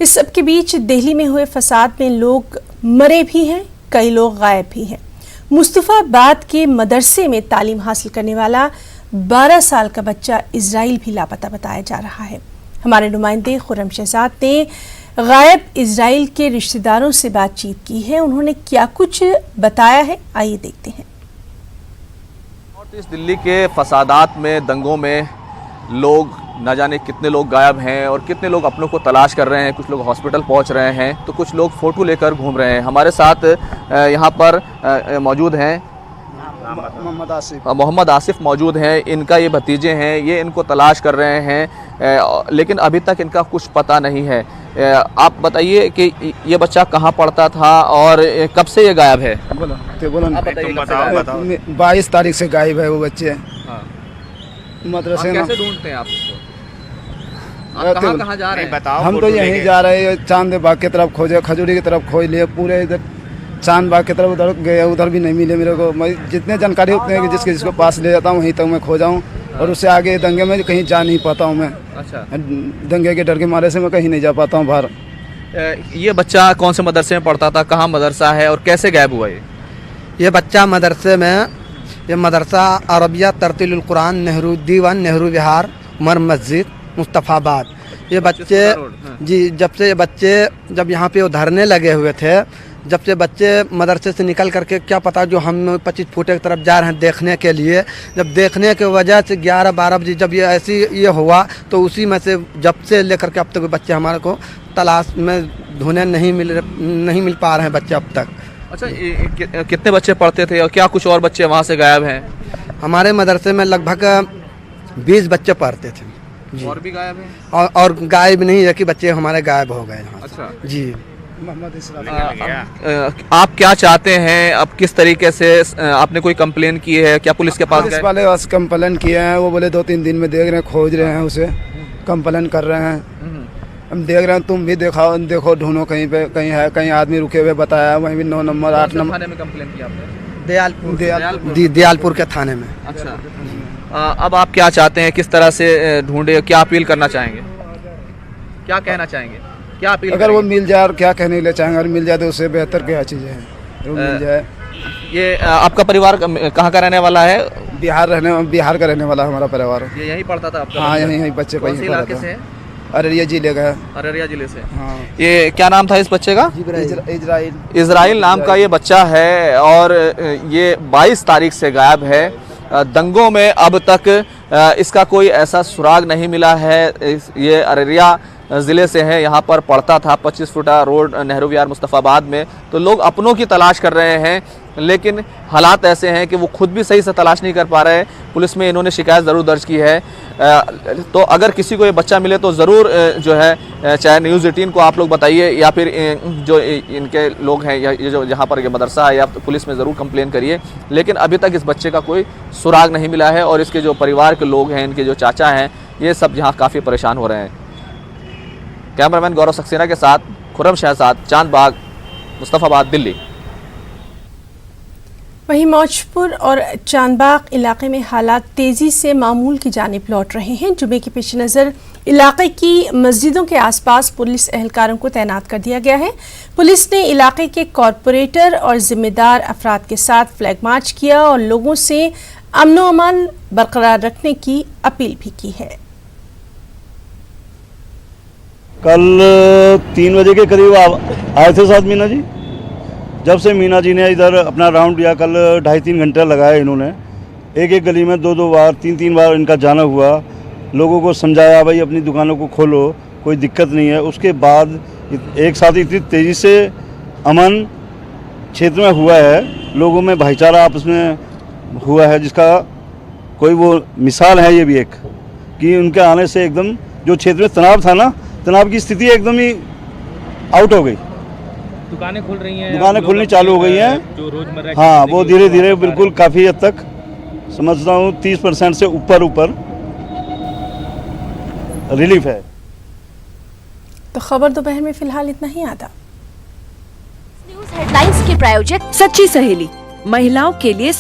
इस सब के बीच दिल्ली में हुए फसाद में लोग मरे भी हैं, कई लोग गायब भी हैं। मुस्तफाबाद के मदरसे में तालीम हासिल करने वाला 12 साल का बच्चा इजराइल भी लापता बताया जा रहा है। हमारे नुमाइंदे खुर्रम शहजाद ने गायब इजराइल के रिश्तेदारों से बातचीत की है। उन्होंने क्या कुछ बताया है, आइए देखते हैं। नॉर्थ ईस्ट दिल्ली के फसादात में, दंगों में लोग न जाने कितने लोग गायब हैं और कितने लोग अपनों को तलाश कर रहे हैं। कुछ लोग हॉस्पिटल पहुंच रहे हैं तो कुछ लोग फ़ोटो लेकर घूम रहे हैं। हमारे साथ यहाँ पर मौजूद हैं मोहम्मद आसिफ मौजूद हैं। इनका ये भतीजे हैं, ये इनको तलाश कर रहे हैं, लेकिन अभी तक इनका कुछ पता नहीं है। आप बताइए कि ये बच्चा कहाँ पढ़ता था और कब से ये गायब है? बोलो आप बताइए। 22 तारीख से गायब है वो बच्चे। मदरसे में कैसे ढूंढते हैं आप उसको? आप कहाँ जा रहे हैं? बताओ। हम तो यहीं जा रहे हैं, चांद बाग की तरफ खोजे, खजूरी की तरफ खोज लिए, पूरे इधर चांद बाग की तरफ उधर गए, उधर भी नहीं मिले मेरे को। मैं जितने जानकारी उतने कि जिसको पास ले जाता हूँ वहीं तक मैं खो जाऊँ, और उससे आगे दंगे में कहीं जा नहीं पाता हूँ मैं। अच्छा। दंगे के डर के मारे से मैं कहीं नहीं जा पाता हूँ बाहर। ये बच्चा कौन से मदरसे में पढ़ता था, कहाँ मदरसा है और कैसे गायब हुआ ये बच्चा मदरसे में, ये मदरसा अरबिया तरतीलुल कुरान नेहरू दीवान नेहरू विहार उमर मस्जिद मुस्तफ़ाबाद। ये बच्चे जी जब यहाँ पे उधरने लगे हुए थे, जब से बच्चे मदरसे से निकल करके क्या पता जो हम 25 फुटे की तरफ जा रहे हैं देखने के लिए, जब देखने के वजह से 11-12 बजे जब ये ऐसी ये हुआ तो उसी में से जब से लेकर के अब तक बच्चे हमारे को तलाश में ढूंढने नहीं मिल पा रहे हैं बच्चे अब तक। अच्छा, कितने बच्चे पढ़ते थे और क्या कुछ और बच्चे वहाँ से गायब हैं? हमारे मदरसे में लगभग 20 बच्चे पढ़ते थे जी। और भी गायब हैं? और गायब नहीं है कि बच्चे हमारे गायब हो गए यहाँ। अच्छा जी। आप क्या चाहते हैं? अब किस तरीके से आपने कोई कंप्लेन की है क्या पुलिस के पास? पुलिस वाले बस कंप्लेन किए हैं, वो बोले 2-3 दिन में देख रहे हैं, खोज रहे हैं उसे, कंप्लेन कर रहे हैं। हम देख रहे हैं, तुम भी देखो ढूंढो कहीं पे, कहीं है, कहीं आदमी रुके हुए बताया, वहीं भी 9 नंबर 8 नंबर थाने में कंप्लेन की आपने? दयालपुर के थाने में। अच्छा, अब आप क्या चाहते हैं, किस तरह से ढूंढे, क्या अपील करना चाहेंगे, क्या कहना चाहेंगे, क्या अपील? अगर वो मिल जाए, और क्या कहने के लिए चाहेंगे, अगर मिल जाए तो उससे बेहतर क्या चीज़ है, वो मिल जाए। ये आपका परिवार कहाँ का रहने वाला है? बिहार का रहने वाला हमारा परिवार। ये यहीं पढ़ता था आपका? हाँ, यहीं बच्चे कौन से इलाके से? अररिया जिले का। अररिया जिले से। हाँ। ये क्या नाम था इस बच्चे का? इजराइल नाम का ये बच्चा है और ये 22 तारीख से गायब है। दंगों में अब तक इसका कोई ऐसा सुराग नहीं मिला है। ये अररिया ज़िले से है, यहाँ पर पढ़ता था 25 फुटा रोड नेहरू विहार मुस्तफ़ाबाद में। तो लोग अपनों की तलाश कर रहे हैं, लेकिन हालात ऐसे हैं कि वो खुद भी सही से तलाश नहीं कर पा रहे। पुलिस में इन्होंने शिकायत ज़रूर दर्ज की है। तो अगर किसी को ये बच्चा मिले तो ज़रूर जो है, चाहे न्यूज़ 18 को आप लोग बताइए या फिर जो इनके लोग हैं, या ये जो जहाँ पर ये मदरसा है, या तो पुलिस में ज़रूर कंप्लेन करिए। लेकिन अभी तक इस बच्चे का कोई सुराग नहीं मिला है और इसके जो परिवार के लोग हैं, इनके जो चाचा हैं, ये सब यहाँ काफ़ी परेशान हो रहे हैं। कैमरामैन गौरव सक्सेना के साथ खुर्रम शहजाद, चांद बाग, मुस्तफ़ाबाद, दिल्ली। वहीं मौजपुर और चांदबाग इलाके में हालात तेजी से मामूल की जानिब लौट रहे हैं। जुमे के पेश नज़र इलाके की मस्जिदों के आसपास पुलिस एहलकारों को तैनात कर दिया गया है। पुलिस ने इलाके के कॉरपोरेटर और जिम्मेदार अफराद के साथ फ्लैग मार्च किया और लोगों से अमन व अमान बरकरार रखने की अपील भी की है। कल 3 बजे के करीब आए थे साथ मीना जी। जब से मीना जी ने इधर अपना राउंड किया, कल 2.5-3 घंटे लगाए इन्होंने। एक गली में 2-2 बार 3-3 बार इनका जाना हुआ। लोगों को समझाया भाई अपनी दुकानों को खोलो, कोई दिक्कत नहीं है। उसके बाद एक साथ इतनी तेज़ी से अमन क्षेत्र में हुआ है, लोगों में भाईचारा आपस में हुआ है, जिसका कोई वो मिसाल है ये भी एक, कि उनके आने से एकदम जो क्षेत्र में तनाव था ना, तनाव की स्थिति एकदम ही आउट हो गई। दुकानें खुल रही हैं, दुकानें खुलनी चालू हो गई हैं जो रोजमर्रा। हाँ, वो धीरे धीरे बिल्कुल काफ़ी हद तक समझता हूँ 30% से ऊपर रिलीफ है। तो खबर दोपहर में फिलहाल इतना ही। आता न्यूज़ हेडलाइंस के प्रायोजक सच्ची सहेली, महिलाओं के लिए